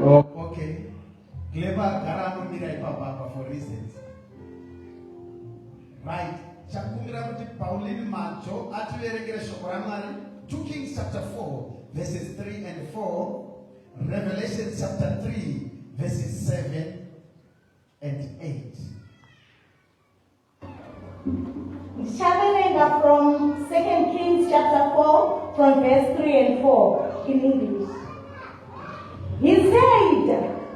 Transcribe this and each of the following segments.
Oh, okay. Clever Garano Mirai Papa for reasons. Right. Chakumira kuti Pauline Macho, Ativeregere Shokoramari, 2 Kings chapter 4, verses 3 and 4, Revelation chapter 3, verses 7 and 8. Channeling from 2 Kings chapter 4, from verse 3 and 4 in English. He said,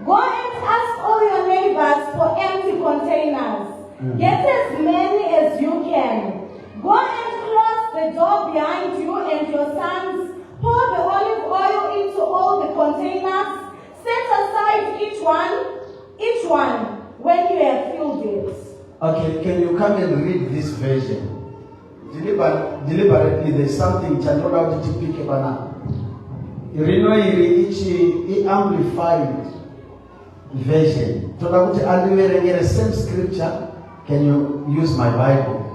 go and ask all your neighbors for empty containers. Get as many as you can. Go and close the door behind you and your sons. Pour the olive oil into all the containers. Set aside each one, when you have filled it. Okay, can you come and read this version? Deliberately, there's something Chandola to pick up on. Ichi amplified version. Toda kuti andiverengere same scripture. Can you use my Bible?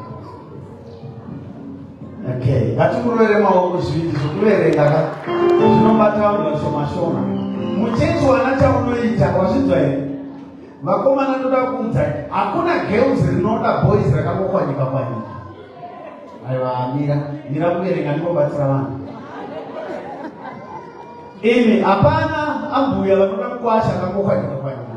Okay. Atikurere maoko zvidi zvokuverenga zvinobata vanhu vashoma-shoma. Muchechi wanacha unoita wazvinzwa here? Vakomana ndoda kuudza hakuna girls rinoda boys rakangokwanika-kwanika. Aiwa, mira kuverenga ndinobatsira vanhu. Imi hapana ambuya vanoda kukwasha akangokwanika-kwanika.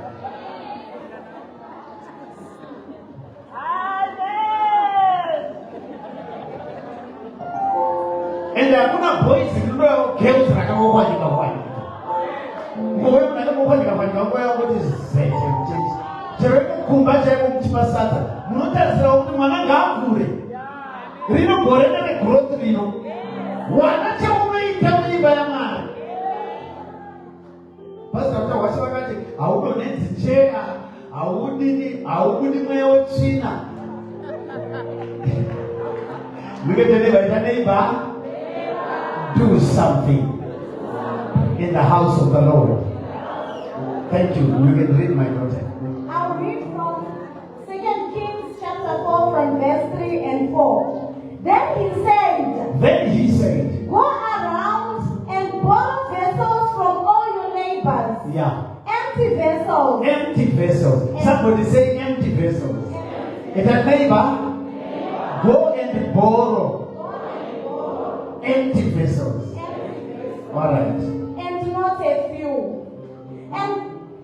And hakuna boys rinoda girls rakangokwanika-kwanika. Ngowe rakangokwanika-kwanika ngoya kuti zete mchechi. Chero kumba chaiko muchipasata. Munotarisira kuti mwana ngaakure. Rino gore growth rino. Wana chaunoita muimba yaMwari. Pastor wacho vakati haudonenzi chea, haubudi mweya wetsvina. Look at the neighbor. Do something in the house of the Lord. Thank you. You can read, my daughter. I'll read from 2 Kings chapter 4 from verse 3 and 4. Then he said, go around and borrow vessels from all your neighbors. Yeah. Empty vessels. Empty vessels. Somebody say empty vessels. Is that neighbor? Go and borrow empty vessels. All right. And not a few. And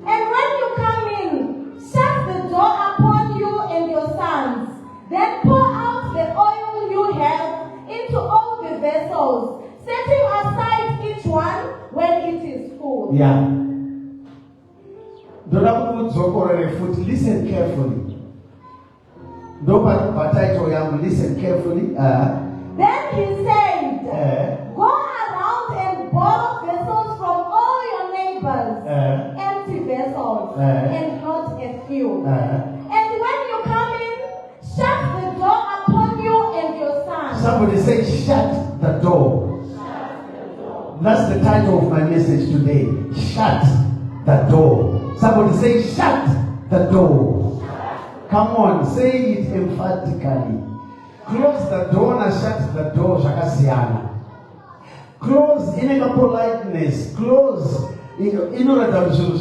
when you come in, shut the door upon you and your sons. Then pour out the oil you have into all the vessels, setting aside each one when it is full. Yeah. Listen carefully. Listen carefully. Then he said, go around and borrow vessels from all your neighbors, empty vessels, and not a few. And when you come in, shut the door upon you and your sons. Somebody say, shut the door. Shut the door. That's the title of my message today. Shut the door. Somebody say, shut the door. Come on, say it emphatically. Close the door and shut the door. Shakasiana. Close in a politeness. Close in order to.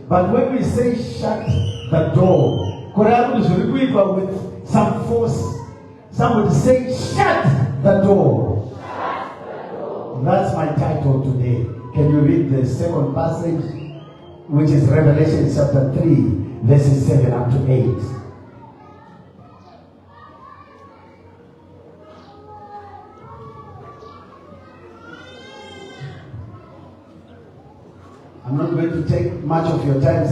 But when we say shut the door, with some force. Somebody say, shut the door. Shut the door. That's my title today. Can you read the second passage, which is Revelation chapter 3, verses 7 up to 8. I'm not going to take much of your time,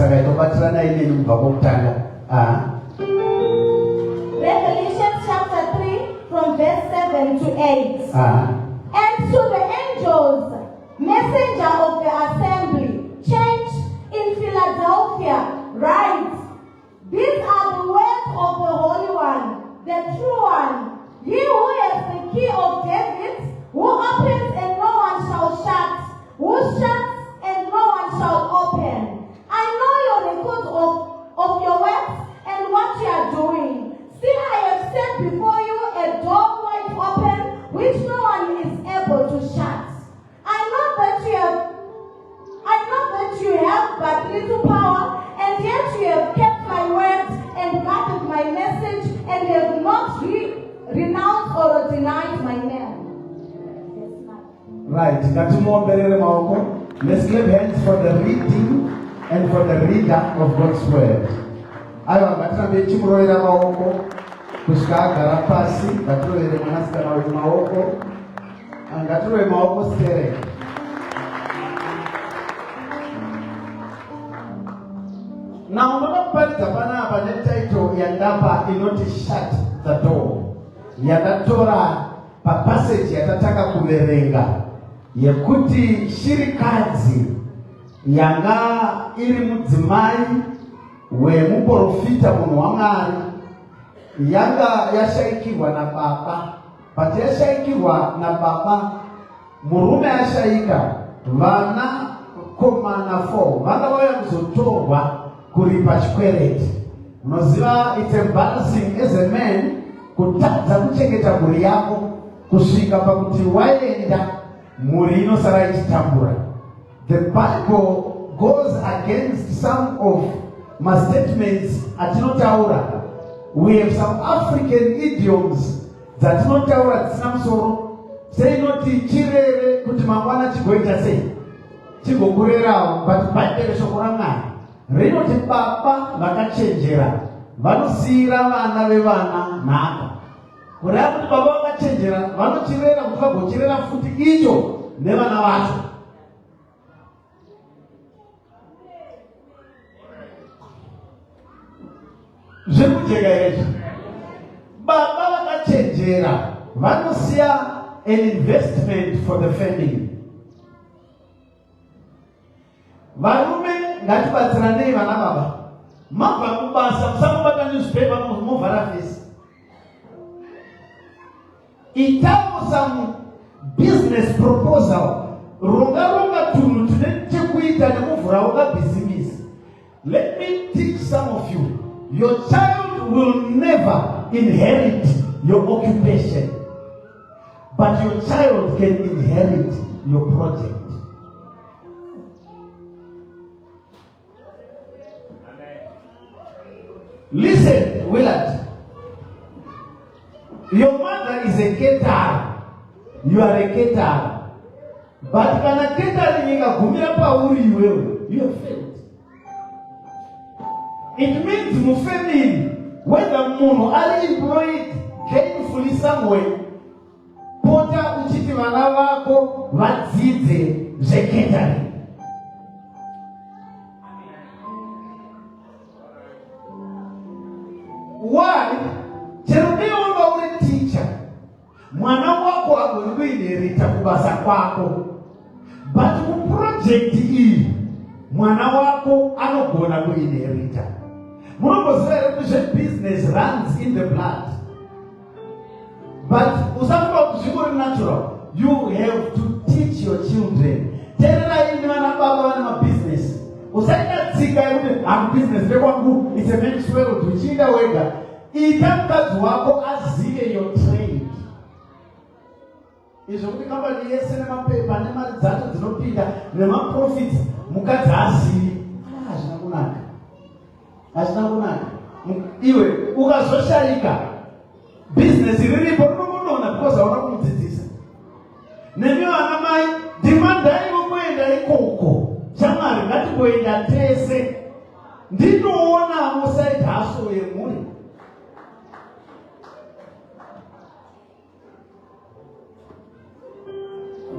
Revelation chapter 3 from verse 7 to 8. And to the angels, messenger of the assembly, church in Philadelphia, write, these are the words of the Holy One, the true one, he who has the key of David, who opens and no one shall shut, who shuts and no one shall open. I know your record of your works and what you are doing. See, I have set before you a door wide open, which no one is able to shut. I know that but little power, and yet you have kept my words and guarded my message, and have not renounced or denied my name. Right. Let's clap hands for the reading and for the reader of God's word. Aiwa ngatirambe timuroera maoko kusvika agara pasi. Ngatirovere mwanasikana uyu maoko. Ngatirove maoko stere. Now unoda kuparidza panapa netitle yandapa inoti shut the door. Yandatora papaseji yatatanga kuverenga yekuti shirikadzi yanga iri mudzimai wemuprofita munhu waMwari yanga yashaikirwa nababa. But yashaikirwa nababa, murume yashaika, vana komana 4 vanga vauya kuzotorwa kuripa chikwereti. Unoziva, it's embarrassing as a man kutadza kuchengeta mhuri yako kusvika pakuti waenda mhuri inosara ichitambura. The Bible goes against some of my statements atinotaura. We have some African idioms dzatinotaura dzisina musoro. Seinoti chirere kuti mangwana chigoita sei chigokurerawo, but Bible shoko raMwari rinoti baba vakachenjera vanosiyira vana vevana nhaka. Kureva kuti baba vakachenjera vanochirera kuti vagochirera futi icho nevana vacho. Zvirikujeka izvi. Baba vakachenjera vanosiya an investment for the family. Varume ngatibatsiranei vana baba. Mabva kubasa musangobata newspaper movhara face. Itawo some business proposal. Ronga tunhu tune chekuita nemuvhura woga business. Let me teach some of you. Your child will never inherit your occupation, but your child can inherit your project. Listen, Willard. Your mother is a caterer. You are a caterer. But kana catering ikagumira pauri iwewe, you have failed. It means mu family, whether munhu ari employed gainfully somewhere, pota uchiti vana vako vadzidze zvecatering. Why? Chero neonga uri teacher, mwana wako agoni kuinherita kubasa kwako, but kuproject iyi mwana wako anogona kuinherita. Munomboziva here kuti business runs in the blood, but usafunga kuti zvingori natural. You have to teach your children. Tererai nevana baba vane mabusiness. Usaita tsika yekuti business ndekwangu, it's a man's world, uchienda wega. Ita mukadzi wako azive your trade. Izvo kuti kambani yese nemapepa nemari dzacho dzinopinda nemaprofits mukadzi azivi. Hazvina kunaka. Hazvina kunaka. Iwe ukazoshaika business riripo rinomonona because hauna kumudzidzisa. Nemi vana mai ndimandai vokuenda ikoko. Shamwari ngatimboenda tese. Ndinoonamo side hustle yemhuri.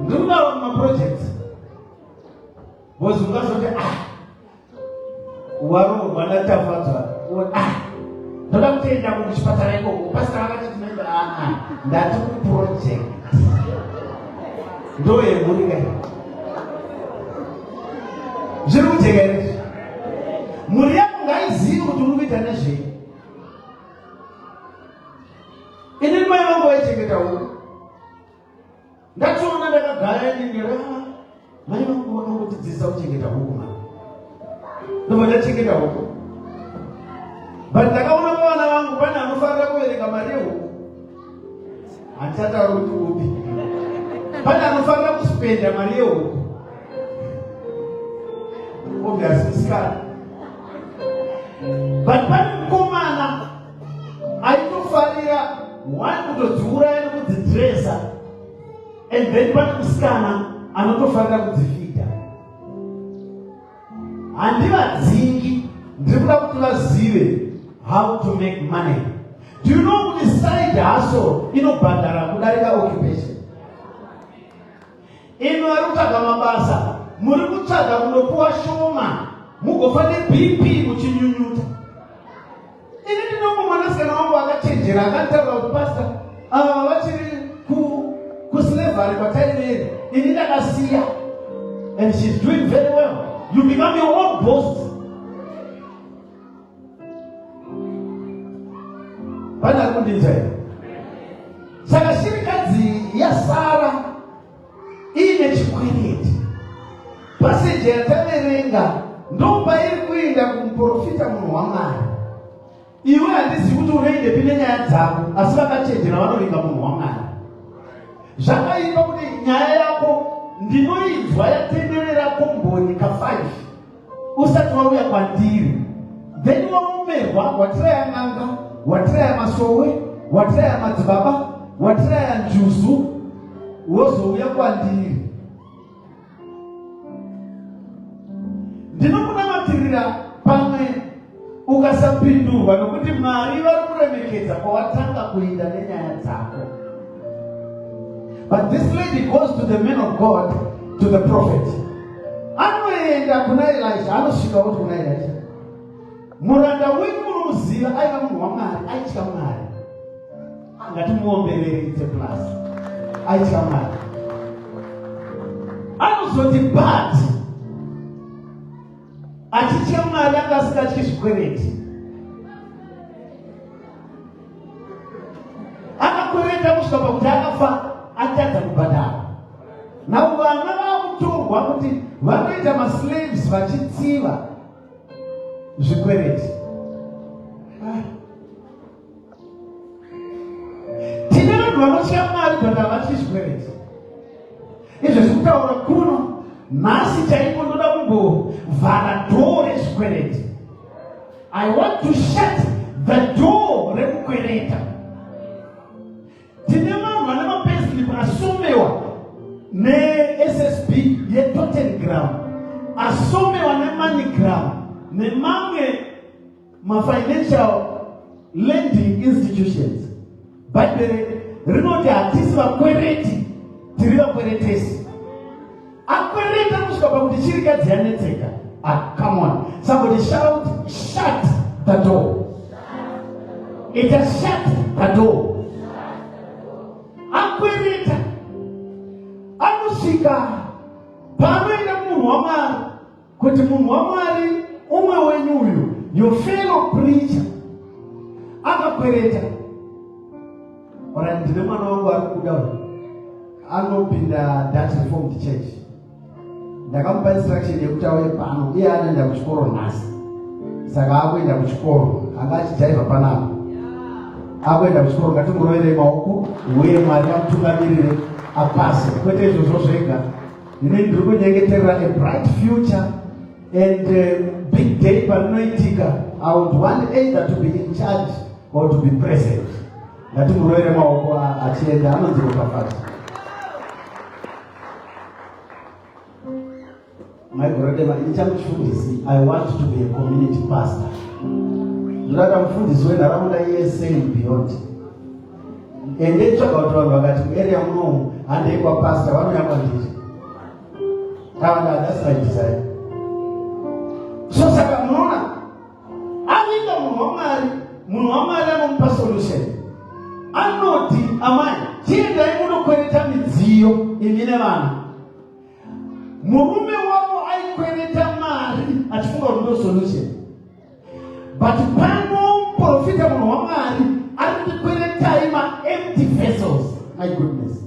Ndinoona maproject. Vozungazoti waro vanatafadzwa. Ndoda kutoenda kuchipatara ikoko. Pastor vakati tinoenda ndati kuproject. Ndo yemhuri kai. Zviri kujeka izvi. Mhuri yako ngaizive kuti uri kuita nezvei. Ini mai vangu vaichengeta huku. Ndachiona ndakagara ndinera mai vangu vakangotidzidzisa kuchengeta huku mani. Ndobva ndachengeta huku. But ndakaona pavana vangu pane anofanira kuverenga mari yehuku. Handichatauri kuti upi. Pane anofanira kuspenda mari yehuku. ndombi asi musikana. But pane mukomana aitofarira one kutodziuraya nekudzidresa, and then pane musikana anotofarira kudzifida. Handivadzingi, ndiri kuda kuti vazive how to make money. Do you know kuti side hustle inobhadhara kudarika occupation? Ino ari kutsvaga mabasa, muri kutsvaga kunopuwa shoma, mugofa neBP muchinyunyuta. Ini ndinomo mwanasikana wangu akachenjera akataura kuti pastor, ava vachiri kuslavery kwataineri, ini ndakasiya, and she's doing very well. You become your own boss. Pana kundinzai. Saka shirikadzi yasara ine chikwereti. Paseja yataverenga ndomba iri kuenda kumuprofita munhu waMwari. Iwe handisi kuti unoende pine nyaya dzako, asi vakachenjera vanoringa munhu waMwari. Zvakaipa kuti nyaya yako ndinoinzwa yatenderera komboni ka5 usati wauya kwandiri, then waumerwa watiraya n'anga, watiraya masowe, watiraya madzibaba, watiraya njusu, wozouya kwandiri. Ndinokunamatirira pamwe ukasapindurwa nokuti Mwari vari kuremekedza kwawatanga kuenda nenyaya dzako. But this lady goes to the man of God, to the prophet. Anoenda kuna Elisha, anosvika kuti kuna Elisha, muranda wenyu munomuziva aiva munhu waMwari, aitya Mwari. Ngatimuombereredze plus. Aitya Mwari. Anozoti but achitya Mwari anga asingatyi zvikwereti. Akakwereta kusvika pakuti akafa atadza kubhadhara. Navo vana vakutorwa kuti vanoita maslaves vachitsiva zvikwereti. Tine vanhu vanotya Mwari but havatyi zvikwereti. Izvo zvikutaura kuno nhasi chaipo ndoda kumbovhara dhoo rezvikwereti. I want to shut the door rekukwereta. Tine vanhu vane mapayslip asomewa neSSB yeTottengram, asomewa neMoneygram nemamwe mafinancial lending institutions. Bhaibheri rinoti hatisi vakwereti, tiri vakweretesi. Akwereta kusvika pakuti chirikadzi yanetseka. Come on. Somebody shout, shut the door. It has shut the door. Akwereta anosvika panoenda munhu waMwari kuti munhu waMwari umwe wenyu uyu, your fellow preacher, akakwereta. Ora ndine mwana wangu ari kuda anopinda Dutch Reformed Church. Ndakamupa instruction yekuti auye pano, iye anoenda kuchikoro nhasi. Saka akuenda kuchikoro, anga achijaiva panapa. Akuenda kuchikoro, ngatimuroverei maoko, uye Mwari amutungamirire apase. Kwete izvozvo zvega. Ndiri kunyengeterera a bright future and big day parinoitika. I would want either to be in charge or to be present. Ngatimuroverei maoko achienda, anodziropafadza. My brother, in terms of I want to be a community pastor. Ndinoda mufundisi wenharaunda yese beyond. Ende tsvaga kuti vanhu vakati muarea munomu handei kwapastor vanonyamba nditi. That's my desire. So saka munoona avinga munhu waMwari anomupa solution. Anoti amai, tiendai munokwereta midziyo imi nevanhu. Murume wavo aikwereta mari achifunga kuti ndo solution. But pano profita munhu waMwari ari kukweretai empty vessels. My goodness.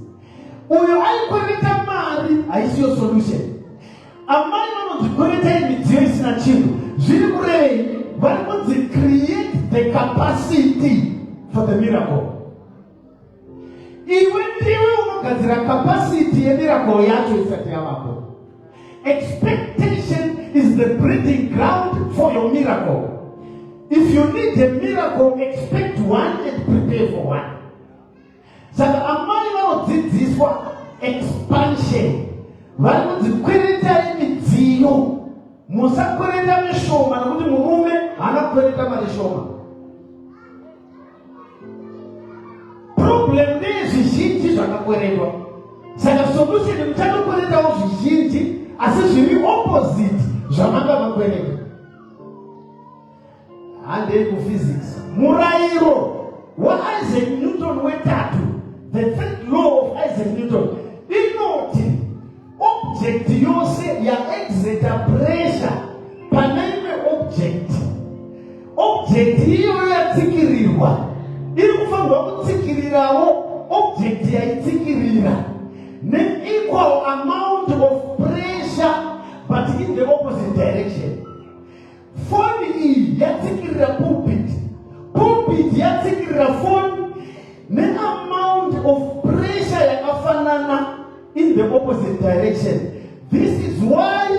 Uyo aikwereta mari haisiyo solution. Amai vanozvikweretai midziyo isina chinhu. Zviri kurei vari kunzi create the capacity for the miracle. Iwe ndiwe unogadzira capacity yemiracle yacho isati yavapo. Expectation is the breeding ground for your miracle. If you need a miracle, expect one and prepare for one. Saka amai vanodzidziswa expansion. Vanodzi midziyo. Musakwereta mishoma nokuti murume haana kwereta mari shoma. Problem ndezvizhinji zvakakweretwa. Saka solution muchakakweretawo zvizhinji asi zviri opposite zvamanga makwereta. Handei kuphysics. Murairo waIsaac Newton wetatu, the third law of Isaac Newton, inoti object yose yaexerta pressure pane imwe object. Object iyo yatsikirirwa iri kufanirwa kutsikirirawo object yaitsikirira ne-equal amount of pressure but in the opposite direction. Phone iyi yatsikirira pulpit, pulpit yatsikirira phone ne-amount of pressure yakafanana in the opposite direction. This is why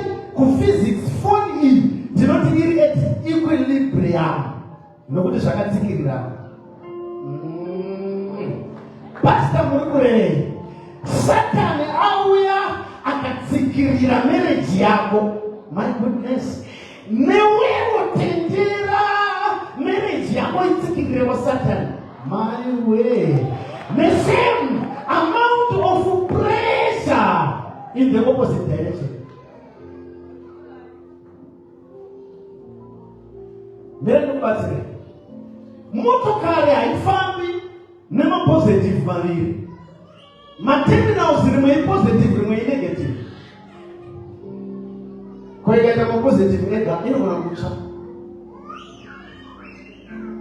physics phone iyi ndinoti iri at equilibrium nokuti zvakatsikirira. Pastor Murukure, Satan auya akatsikirira marriage yako. My goodness. Newewo tendera marriage yako itsikirire wa Satan. My way. The same amount of pressure in the opposite direction. Merekubatsire. Motokari haifambi nema positive maviri. Materminals rimwe positive rimwe negative. Kwaikaita mapositive ega inogona kutsva.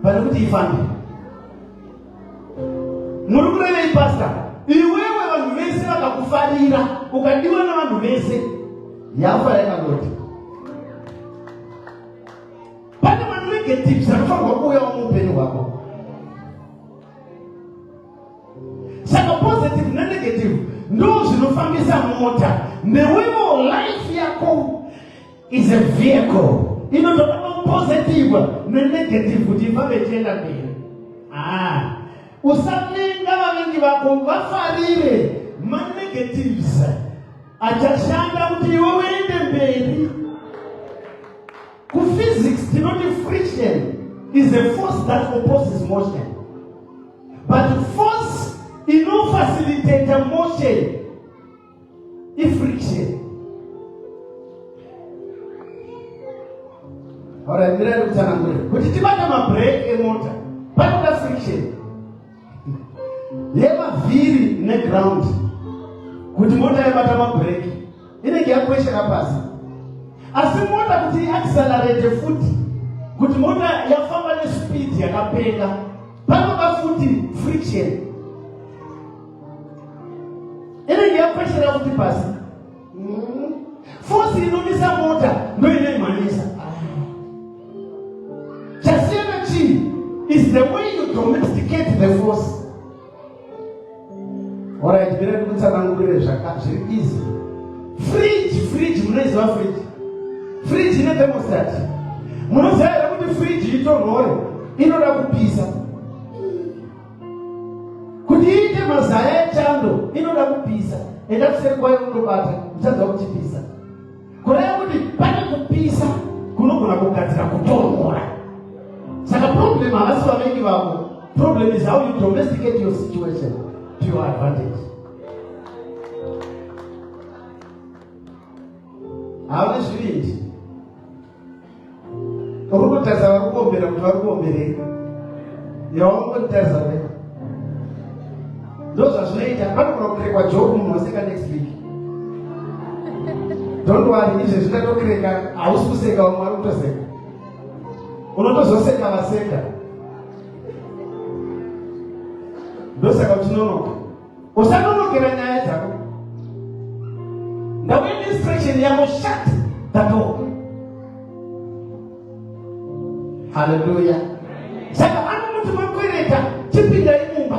Pane kuti ifambe. Muri kurevei pastor, iwewe vanhu vese vakakufarira, ukadiwa navanhu vese, yafa yakangoti. Pane manegatives anofanirwa kuuyawo muupenyu hwako. Saka positive nenegative ndo zvinofambisa mota. Newewo life yako is a vehicle. Inotoda positive nenegative kuti ifambe chienda mberi. Usavenga vavengi vako vafarire manegatives achashanda kuti iwe uende mberi. Kuphysics tinoti friction is a force that opposes motion, but force inofacilitate motion is friction. Alright, mira kutsanangura kuti tibata mabrake emota panoda friction yemavhiri neground kuti mota yabata mabrake inenge yakweshera pasi. Asi mota kuti accelerate futi kuti mota yafamba nespeed yakapenda panoda futi friction inenge yakweshera futi pasi. Force inomisa mota ndo inoimhanisa. Chasiyana chi is the way you domesticate the force. Alright, mira kutsanangurire zviri easy. Fridge munoziva fridge. Fridge ine thermostat. Munoziva here kuti fridge itonhore inoda kupisa. Kuti iite mazaya echando inoda kupisa. Enda kuseri kwayo kundobata uchanza kuchipisa. Kureva kuti pane kupisa kunogona kugadzira kutonhora. Saka problem havasi vavengi vako. Problem is how you domesticate your situation to your advantage. Hauna zvirinji. Urikutarisa varikuombera kuti varikuomberei. Yawangotarisa vei. Ndo zvazvinoita panogona kurekwa job munhu waseka next week. Don't worry, izvi zvinatokureka hausi kuseka vamwe vari kutoseka. Unotozoseka vaseka. Ndosaka kuti nonoka. Usanonokera nyaya dzako. Ndauya instruction yako shut the door. Hallelujah. Saka anomuti makwereta chipinda imumba.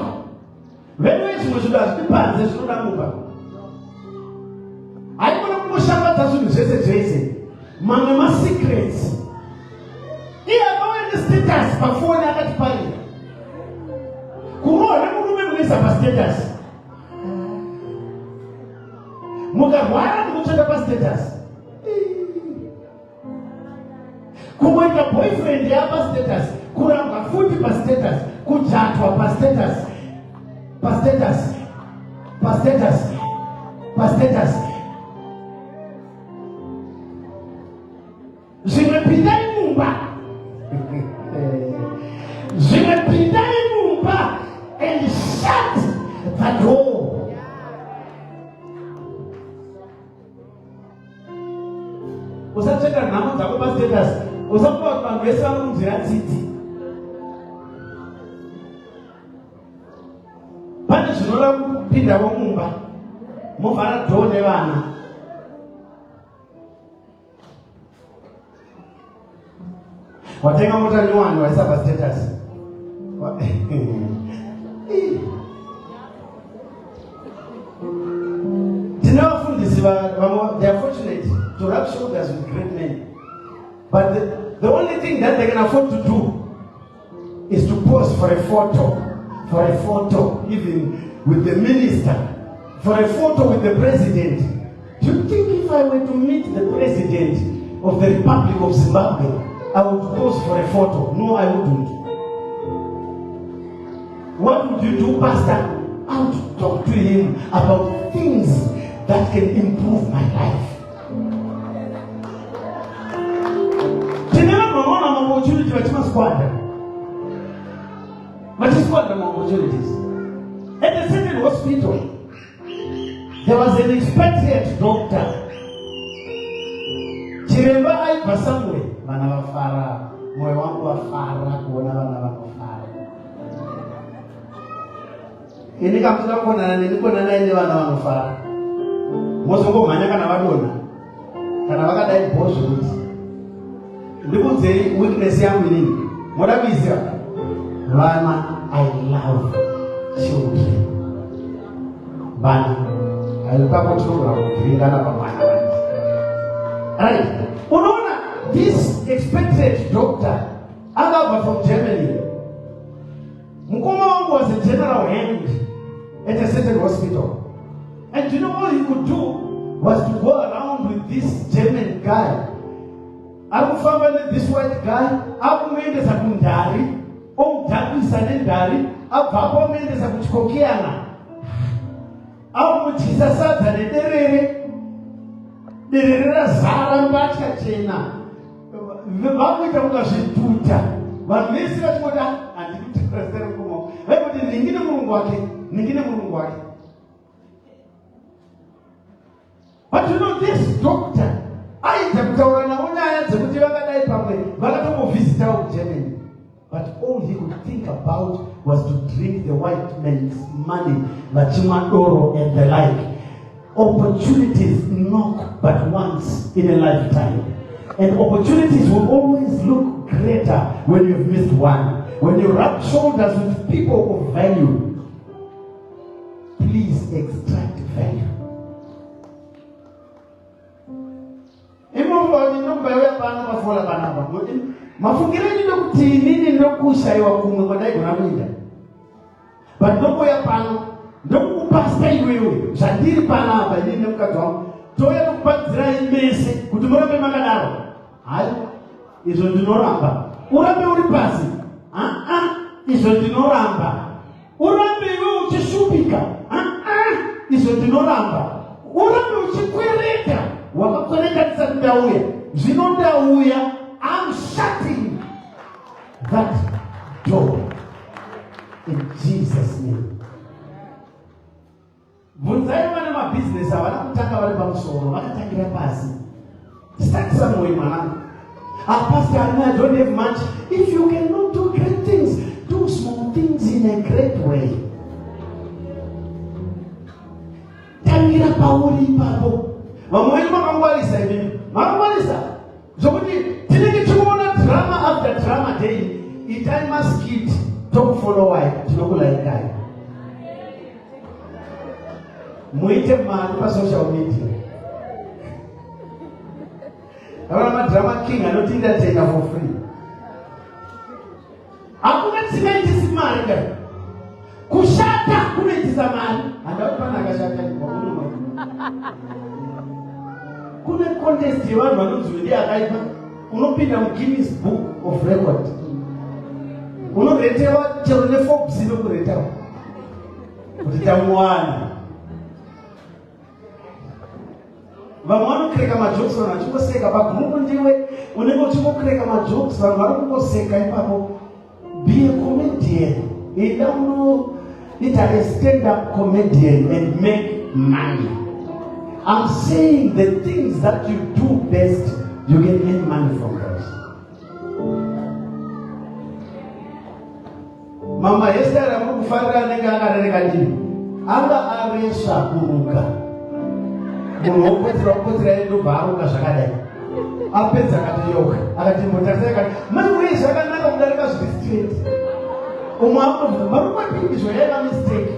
Venwe zvimwe zvinhu hazvipanze zvinoda mumba. Haikona kungoshambadza zvinhu zvese zvese. mamwe ma-secrets. Iye akawane status pafoni akati pari. Kuona murume munisa pa-status. Mukarwara mukutsvaka pa-status. Kumweka boyfriend yapa-status. Kuramba futi pa-status. Kujatwa pa-status. Pa-status. Pa-status. Pa-status. Zvimepinda mumba. Zvimepinda mumba and shut the door. Usacheka nhamo dzako pa-status. Usakuva kuti vanhu vese vanomunzira tsitsi. Pane zvinoda kupindawo mumba. Movhara dhoo nevana. Watenga mota nyuwani waisa pa-status. Tinavafundisi they are fortunate to rub shoulders with great men. But the only thing that they can afford to do is to pose for a photo, even with the minister, for a photo with the president. Do you think if I were to meet the president of the Republic of Zimbabwe, I would pose for a photo? No, I wouldn't. What would you do, Pastor? I would talk to him about things that can improve my life. Opportunity opportunities. At a certain hospital, there was an expatriate doctor. Chiremba aibva somewhere. Vana vafara, moyo wangu wafara kuona vana vanofara. Ini kamuta kuonana nikuonana ine vana vanofara. Mozongomhanya kana vadona. Kana vakadai bhozvo kuti ndikudzei weakness yangu inini. Moda kuiziva? Vana, I love children. Vana, aipapotorwa kuviringana pamwana vanje. Right? Unoona, this expatriate doctor, akabva from Germany. Mukoma wangu was a general hand at a certain hospital. And you know all he could do was to go around with this German guy. Akufamba this white guy, akumuendesa kundari, omudhakwisa nendari, abvapo omuendesa kuchikokeana. Akumutyisa sadza nederere. Derere razara mbatya chena. Vakuita kukazvituta. Vanhu vese vachingoti handikuti Kristeri mukoma. Vaikuti ningine mulungu wake, ningine mulungu wake. But you know this doctor, aita kutaura navo nyaya dzekuti vakadai pamwe vakatombovhizitawo kuGermany. But all he could think about was to drink the white man's money, vachimwa doro and the like. Opportunities knock but once in a lifetime. And opportunities will always look greater when you've missed one. When you rub shoulders with people of value, please extract value. Mafungireni ndokuti inini ndokushaiwa kumwe kwadaigona kuita. But ndokuya pano ndokukupasta iwewe zvandiri panapa inini nemukadzi wangu touya tokupadzirai mese kuti murambe makadaro. Hayi, izvo ndinoramba. Urambe uri pasi. Izvo ndinoramba. Urambe iwe uchishupika. Izvo ndinoramba. Urambe uchikwereta. Wakakwereta tisati ndauya. Zvino ndauya. I'm shutting that door in Jesus' name. Bvunzai vana mabusiness avana kutanga vari pamusoro, vakatangira pasi. Start somewhere, man. Pastor, I don't have much. If you cannot do great things, do small things in a great way. Tangira pauri ipapo. Vamweni makangwarisa imini. Makangwarisa. Zokuti tinenge tiona drama after drama day, itaima skit tokufollowai tinokulaikai. Muite mari pa social media. Abana drama king anotinda tena for free. Hakuna cement simari gani. Kushata kunaitiza mali. Andapana akashata kwa kuno. Kuna contest yawantu vanonzwira akaipa. Unopinda Guinness Book of Record. Unoretewa chero neForbes inokuretewa. Kuti tamuwana. Vamwe vanokreka majokes vanhu vachingoseka pagrupu ndiwe unenge uchingokreka majokes vanhu vari kungoseka ipapo. Be a comedian. Enda unoita a stand-up comedian and make money. I'm saying the things that you do best, you can earn money from those. Mama Esther amukufarira anenge akarereka ndini. Anga aresha kuruka. Munhu wopedzera ndobva aruka zvakadai. Apedza akati yoka. Akati mutarisa akati mani uye zvakanaka kudarika zviri straight. Umwe amuti marumapindizvo yaiva mistake.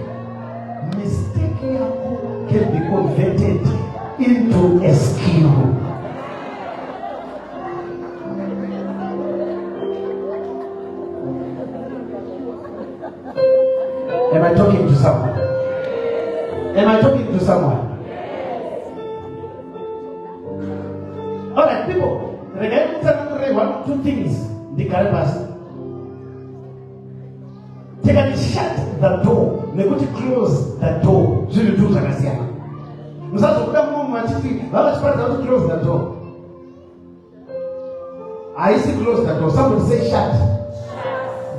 Mistake yako can be converted into a skill. Am I talking to someone? Am I talking to someone? Alright, people, one or two things. The Carapass. They can shut the door. They go to close the door. So you do Zakasiana. Close the door. I see close the door. Somebody say shut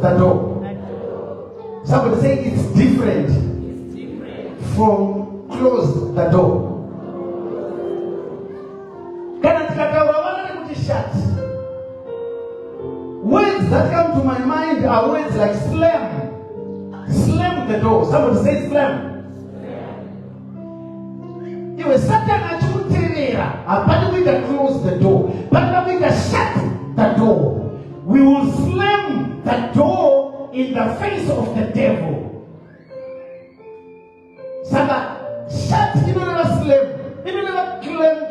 the door. Somebody say it's different from close the door. Shut. Words that come to my mind are words like slam. Slam the door. Somebody say slam. You were Satan but we can close the door. But we can shut the door. We will slam the door in the face of the devil. Satan, shut, you don't never slam. You don't never clamp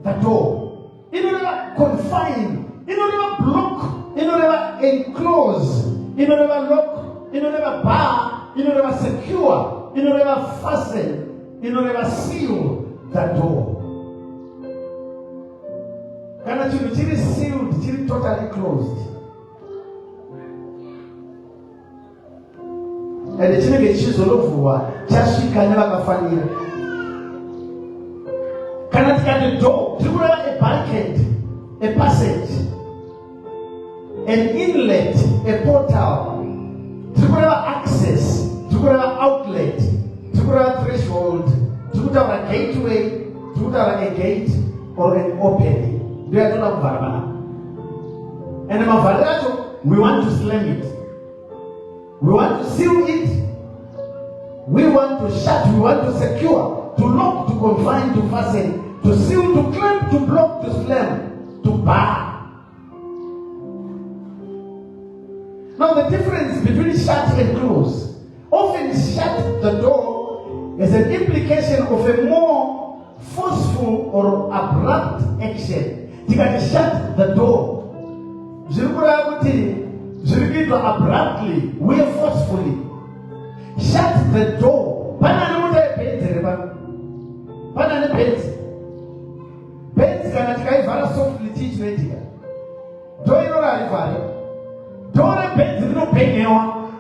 the door. You don't never confine. You don't never block. You don't never enclose. You don't never lock. You don't never bar. You don't never secure. You don't never fasten. You don't never seal the door. Kana chinhu chiri sealed, chiri totally closed. And chinenge chichizolovhurwa chasvika nevakafanira. Kana tikati door, tiri kureva a bulkhead, a passage, an inlet, a portal. Tiri kureva access, tiri kureva outlet, tiri kureva threshold, tiri kutaura gateway, tiri kutaura a gate or an opening. And we want to slam it. We want to seal it. We want to shut. We want to secure, to lock, to confine, to fasten, to seal, to clamp, to block, to slam, to bar. Now the difference between shut and close. Often shut the door is an implication of a more forceful or abrupt action. You can shut the door. Abruptly, we are forcefully. Shut the door. Banana beds. Beds can very softly teach later. Door you know door beds you don't pay now.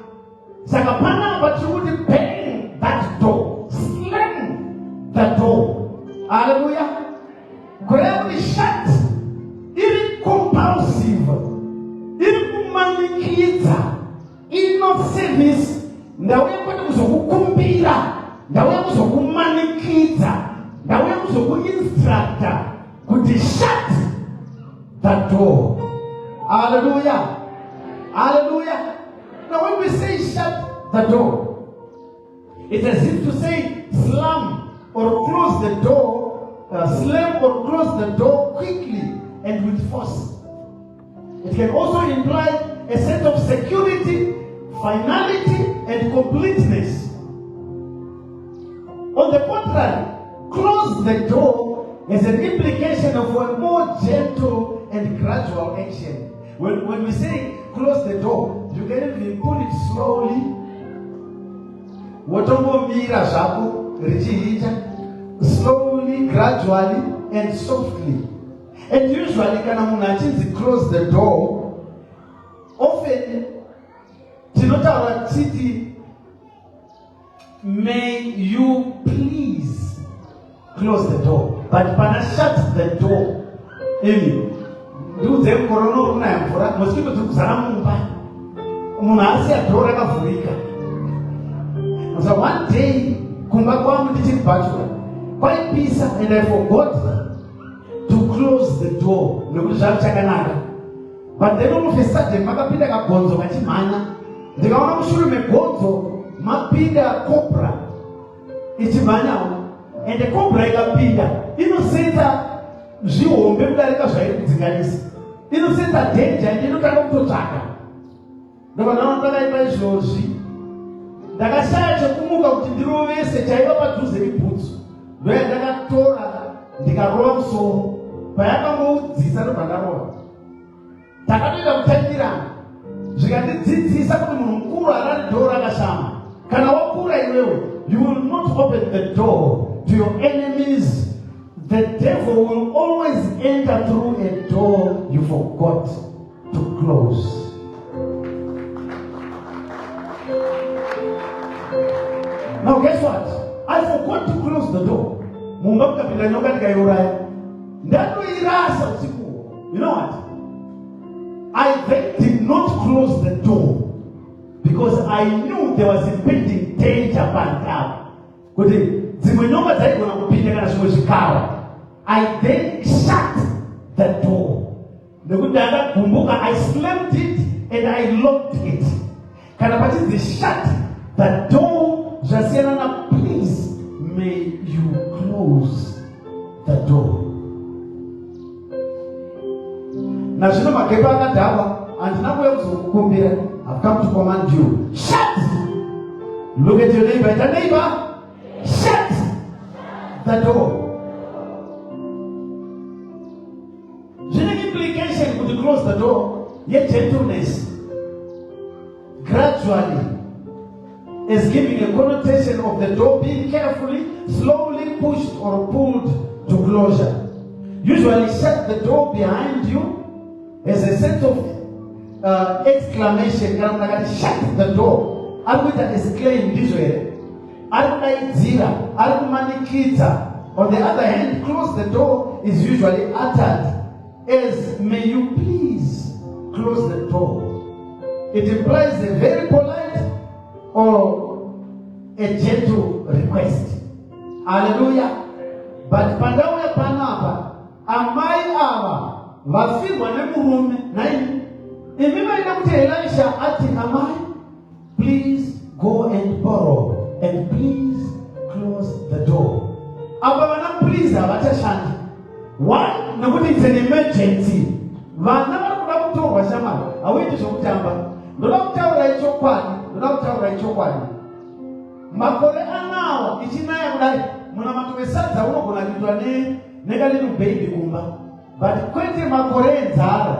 Sakapana, but you wouldn't pay that door. Slam the door. Hallelujah. Gravely shut. Compulsive, irikumanikidza, ino service, ndauya kwete kuzokukumbira, ndauya kuzokumanikidza, ndauya kuzokuinstructa kuti shut the door. Hallelujah. Hallelujah. Now when we say shut the door, it's as if to say slam or close the door, slam or close the door quickly and with force. It can also imply a sense of security, finality, and completeness. On the contrary, close the door as an implication of a more gentle and gradual action. When we say close the door, you can even pull it slowly. Slowly, gradually, and softly. And usually, when close the door, often, may you please close the door. But when I shut the door, do them corona for that mosquito to Zaramumba. Munasia door Africa. So one day, Kumbakwa didn't bachelor. Quite peace, and I forgot to close the door. But then all of a sudden, Makapida Gonzo, Machimana, the government should make Gonzo, Mapida Cobra. It's Mana, and the Cobra Pida. Innocent, Zio, Biblia, innocent danger, and you look at to Taka. The one on the light by Josie. The Gassaja Kumuka to the Ruins, the Chaiva to the Puts. Where the Torah, the Garom so, Payamo, Zizar Panaro. Takabila Takira. She got the Zizakura Dora Gashama. Kanawakura, you will not open the door to your enemies. The devil will always enter through a door you forgot to close. Now guess what? I forgot to close the door. You know what? I then did not close the door because I knew there was impending danger upon top. I then shut the door. I slammed it and I locked it. Shut the door. Jasiana, please, may you close the door. Now, and now I've come to command you. Shut! Look at your neighbor. The neighbor, shut the door. Implication could close the door, yet gentleness gradually is giving a connotation of the door being carefully, slowly pushed or pulled to closure. Usually shut the door behind you as a sense of exclamation. Shut the door. I'm going to exclaim this way. On the other hand, close the door is usually uttered as may you please close the door. It implies a very polite or a gentle request. Hallelujah. But Pandawa Panapa, Amai Ava, Vafi Wanemurum, Nine. If you might not tell Elisha, Ati Amai, please go and borrow and please close the door. Abana, please, Abatashan. Why? No, it's an emergency. Vanama to Wasama. I went to Sotamba. The doctor writes your one. The doctor writes your one. Makore Anao, it's in my life. Monamatu Santa, when I do a name, negative baby Kumba. But Quentin Makore and Zara.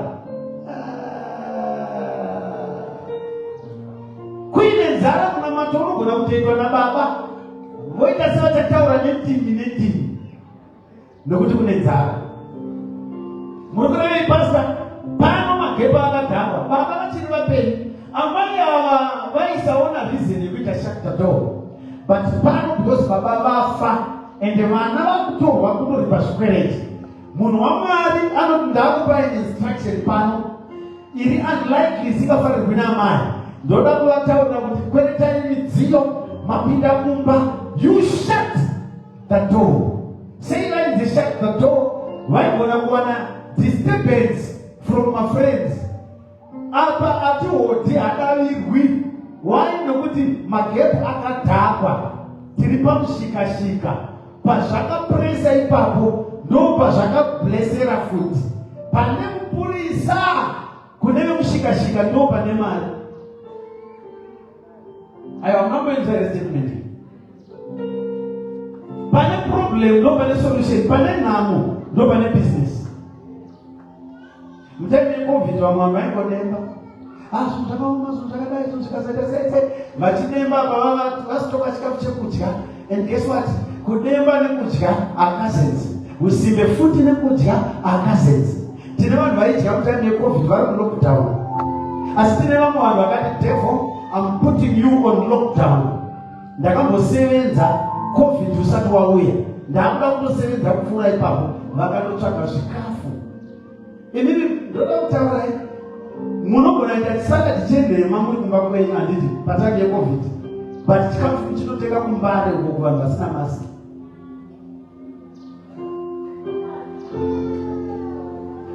Queen and Zara, Monamatu, when I take on a baba. Wait a certain tower and empty minute. No good to Zara. Murray Pastor, Panama, Gebala, Baba, Chilva Bay. Amaya, why is our reason if we can shut the door? But Pano was Baba Fa, and the man now to what would be spirit. Munwamari, and Daba instruction Pano. It is unlikely Singapore Winamai. Doda Blata with Quentin Zio, Mapinda Mumba, you shut the door. Say like they shut the door. Why would I wanna disturbance from my friends? Apa ati oti adali gwi. Why no kuti magep akatapa. Tiripa shika. Pashaka presa ipapo. No pashaka blessera foot. Panem purisa. Kuneme shika no panemali. I am not going to resist me. Pane problem, no pane solution. Pane namo, no pane business. Mtende COVID wa mama yako nemba. Machinemba baba vasitoka chikafu chekudya. And guess what? Kudemba nekudya akasense. Usimbe futi nekudya akasense. Tine vanhu vaidya mutime yeCovid vari mulockdown. Asi tine vamwe vanhu vakati devil, I'm putting you on lockdown. Ndakambosevenza COVID usati wauya. Ndakuda kutosevenza kupfuura ipapo. Vakandotsvaga zvikafu. Inini ndoda kutaura munogona ita saka tichembema muri kumba kwenyu handiti pataki yeCovid. But chikafu chinoteka kumbare uko kuvanhu vasina masi.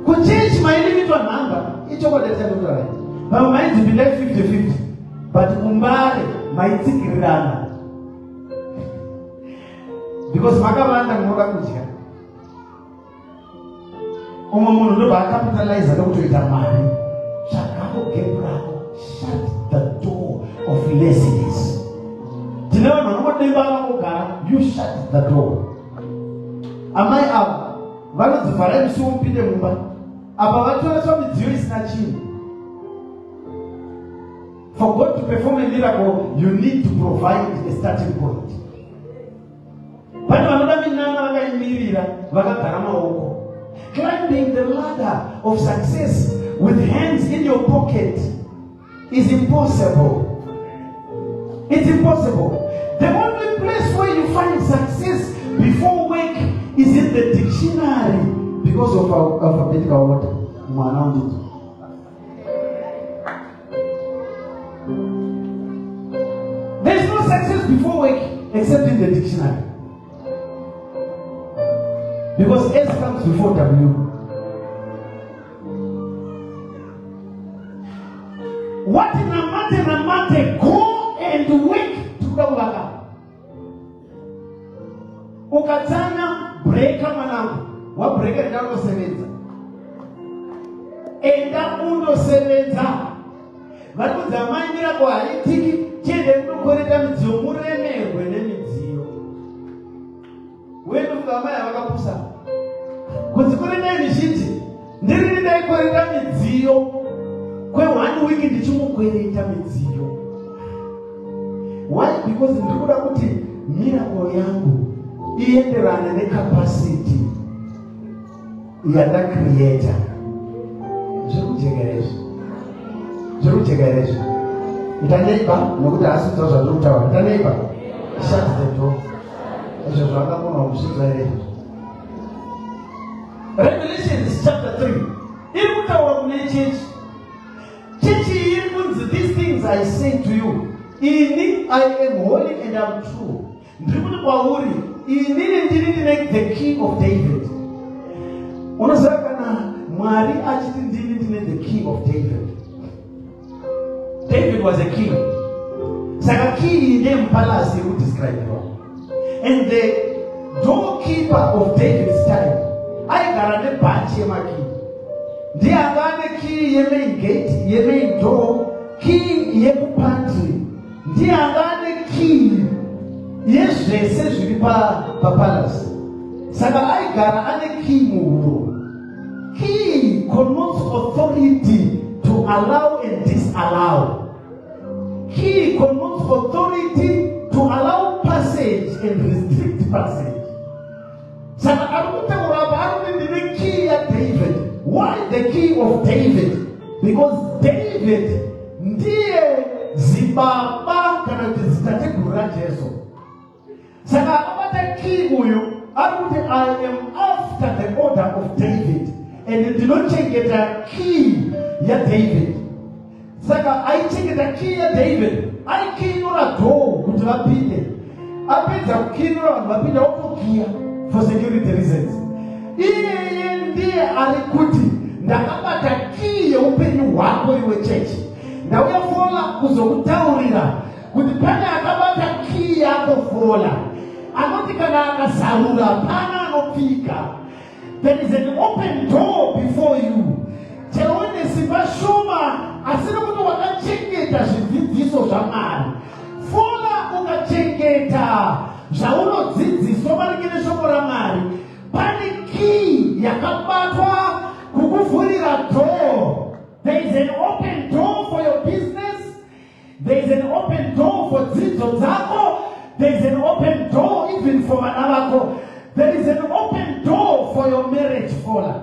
Kuchange mailimitwa nhamba ichokwadi chandokutaura. Vamwe maidzipinda 50-50. But kumbare maitsikirirana. Because makavanda munoda kudya. Umwe munhu ndobva akapitaliza nekutoita mari. Shut the door of laziness. You shut the door. Amai ava vanodzivhara musuwo mupinde mumba. Apa vatoreswa midziyo isina chinhu. For God to perform a miracle, you need to provide a starting point. Pane vanoda minana vakaimirira vakagara maoko. Climbing the ladder of success with hands in your pocket is impossible. It's impossible. The only place where you find success before work is in the dictionary because of our alphabetical order. There's no success before work except in the dictionary. Because S comes before W. What namate, go and work to the work. Ukatana breaka mwanangu, wa breaka ndalo sevenza. Enda undo sevenza. Vari zamanyira kwa haitiki chende kunokoreta midziyo muremerwe nemidziyo. Wewe mkamaya vakapusa. Kudzikoreta mizhinji ndiri ndaikoreta midziyo. Kwe 1 week ndichimukwereta midziyo. Why? Because ndikuda kuti miracle yangu ienderane necapacity yanda creator. Zvekujegerezvo. Itaneiba nokuti asitsa zvandokutaura. Itaneiba. Shut the door. Izvo zvakakona kusvitsa here. Revelations chapter 3. Iri kutaura kune chechi. Chechi iri kunzi, these things I say to you. Ini I am holy and I am true. Ndiri kuti kwauri, inini ndine the key of David. Unoziva kana Mwari achiti ndine the key of David. David was a king. Saka key name palace you describe it. And the doorkeeper of David's time, aigara nebhachi yemaki. Ndiye ane key yemain gate, yemain door, key yekupantry. Ndiye ane key yezvese zviri papalace. Saka aigara ane key muhuro. Key connotes authority to allow and disallow. Key connotes authority to allow passage and restrict passage. Saka arikutaura ndine key ya David. Why the key of David? Because David ndiye zibaba kana kuti zitateguru raJesu. Saka akabata key uyu arikuti I am after the order of David. And ndinochengeta key ya David. Saka aichengeta key ya David. Aikinura door kuti vapinde. Apedza kukinura vanhu vapinda otokiya for security reasons. Iye ndiye ari kuti ndakabata key yeupenyu hwako iwe chechi. Ndauya fola kuzokutaurira kuti pane akabata key yako fola. Anoti kana akazarura pana anopika. There is an open door before you. Cheone simba shuma asina kuti wakachengeta zvidzidziso zvaMwari. Fola ukachengeta zvaunodzidziswa vari there is an open door even for another. There is an open door for your marriage fallen.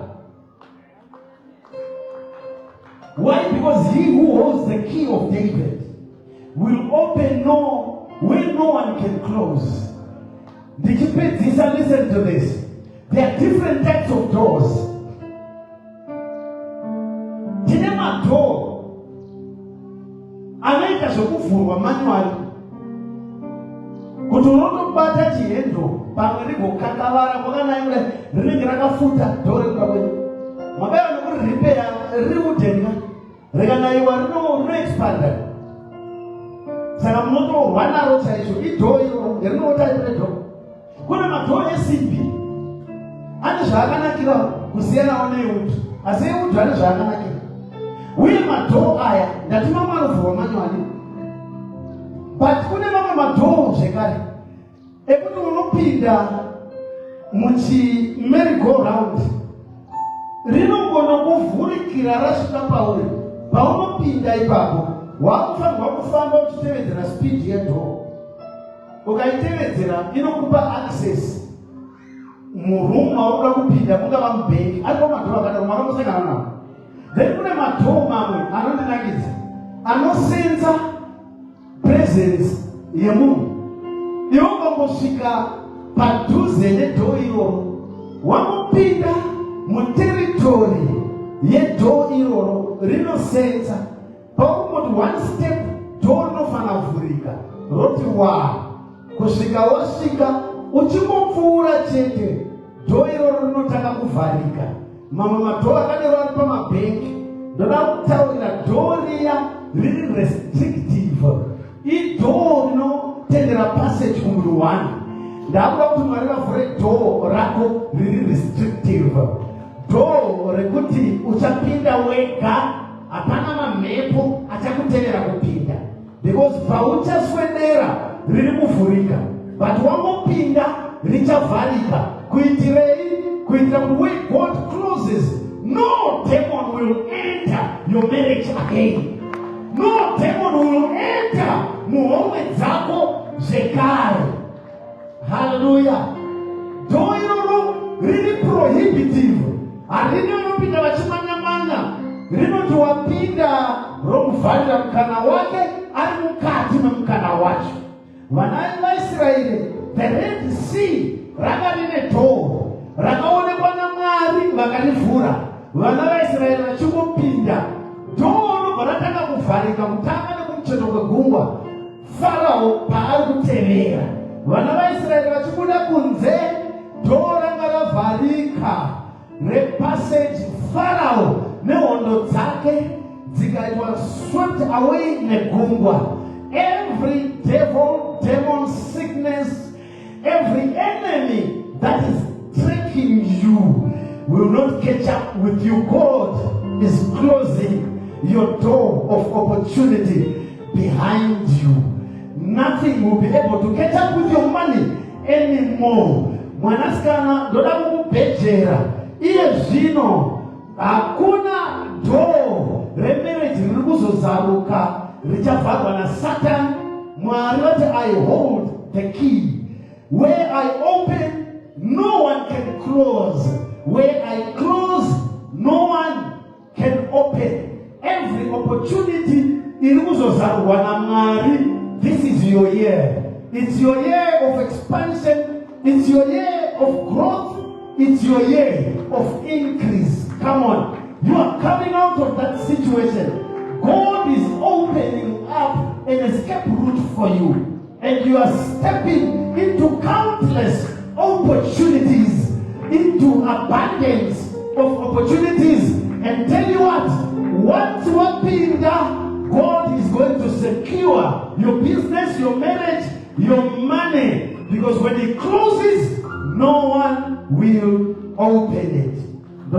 Why? Because he who holds the key of David will open when no one can close. Did you pay this and listen to this? There are different types of doors. Tinema door. Anaita zvokuvhurwa manually. Kuti unotobata chihendo pamwe rigokakavara kwakanaimwe rinenge rakafuta dhoo rekuda mabaya nokuri ripeya riri kutenga rikanaiwa rinoexpanda. Saka munotorwa naro chaizvo idhoo iro rinotaipire dhoo. Kune madhoo esimbi ane zvaakanakira kusiyanawo neeutu, asi eutu ane zvaakanakira. Uye madhoo aya ndati mamwe anovhurwa manually, but kune mamwe madhoo zvekare ekuti unopinda muchimerry-go-round rinogona kuvhurikira rasvika pauri. Paunopinda ipapo wakufanirwa kufamba uchitevedzera speed yedhoo. Ukaitevedzera inokupa access muroom mauda kupinda, mungava mubhengi, aripo madhoo akadaro makamusangana nawo. Then kune madhoo mamwe anondinakidza anosenza presence yemunhu. Iwe ukangosvika padhuze nedhoo iroro wangopinda muteritori yedhoo iroro rinosenza. Pakungoti one step dhoo rinofana kuvhurika roti kusvika wasvika uchingopfuura chete dhoo iroro rinotanga kuvharika. Mamwe madhoo akadero ari pamabhengi ndoda kutaurira dhoo riya riri restrictive, idhoo rinotendera passage kumuru one. Ndakuda kuti Mwari vavhure dhoo rako riri restrictive, dhoo rekuti uchapinda wega, hapana mamhepo achakutendera kupinda, because pauchaswedera riri kuvhurika, but wangopinda richavharika. Kuitirei? Kuitira kuti when God closes, no demon will enter your marriage again. No demon will enter muhomwe dzako zvekare. Hallelujah. Dhoo iroro riri prohibitive, harini unopinda vachimanya-manya. Rinoti wapinda romuvharira mukana wake ari mukati memukana wacho. Vana vaIsraeri, the Red Sea ranga rine dhoo rakaonekwa naMwari vakarivhura. Vana vaIsraeri vachingopinda dhoo robva ratanga kuvharika kutanga nekumucheto kwegungwa. Farao paari kutevera, vana vaIsraeri vachibuda kunze, dhoo ranga ravharika repassage. Farao nehondo dzake dzikaitwa swept away negungwa. Every devil, demon, sickness, every enemy that is tracking you will not catch up with you. God is closing your door of opportunity behind you. Nothing will be able to catch up with your money anymore. Mwanasikana ndoda kukubhejera iye zvino hakuna dhoo remarriage riri kuzozaruka richavharwa naSatan. Mwari vati I hold the key. Where I open, no one can close. Where I close, no one can open. Every opportunity iri kuzozarwa naMwari. This is your year. It's your year of expansion. It's your year of growth. It's your year of increase. Come on. You are coming out of that situation. God is opening up an escape route for you. And you are stepping into countless opportunities, into abundance of opportunities. And tell you what, once you are being done, God is going to secure your business, your marriage, your money. Because when He closes, no one will open it. I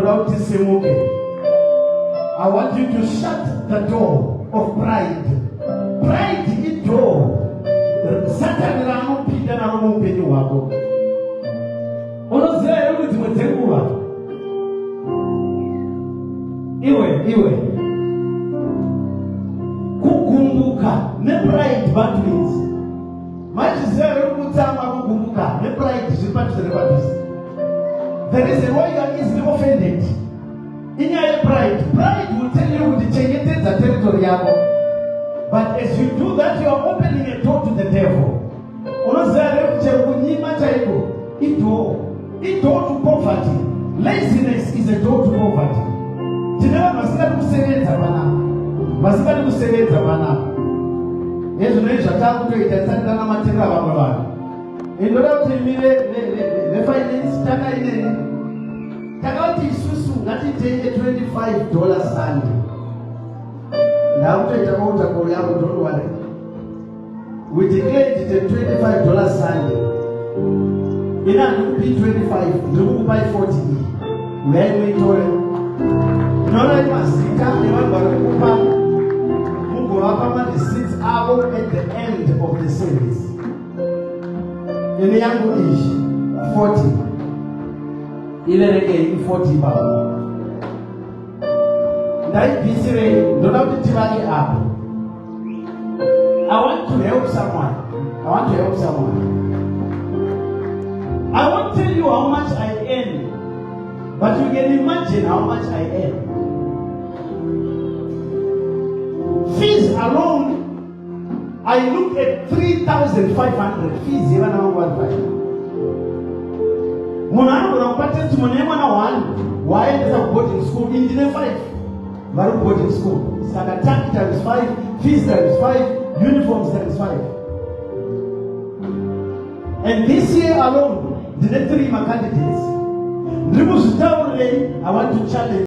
want you to shut the door of pride. Pride is door. Satan ranopinda naro muupenyu hwako. Unoziva here kuti dzimwe dzenguva iwe kugumbuka nepride battles Munozizere ukutama kukumbuka nepride zvipatuzere padhuze. The reason why you are easily offended. Inyaya pride will tell you to chengetedza territory yako. But as you do that, you are opening a door to the devil. Unozizere kunyima chaiko. A door to poverty. Laziness is a door to poverty. Tineva masikati kusevenza panapa. Yesu nezva takutoita tsandana matenga vamwe vanhu. Indoda kuti mire refinance takaineni. Takati isusu ngatitenge $25 Sunday. Ndakutoita mautako yako, don't worry. We declared it a $25 Sunday. Ina ndikupi 25, ndikukupai 40. Uyaimuitore. Unaona mazita evanhu varikupa mugovapa receipts avo at the end of the service. Ine yangu ishi 40. Ilerekei 40 babo. Ndaibvisirei ndoda kuti tivake apo. I want to help someone. I won't tell you how much I earn, but you can imagine how much I earn. Fees alone, I look at 3,500 fees even now 1,500. Munano unapata tumonema na 1. Why is a boarding school in the 5? Varu boarding school. Sakataki times 5, fees times 5, uniforms times 5. And this year alone, the 3 candidates. I want to challenge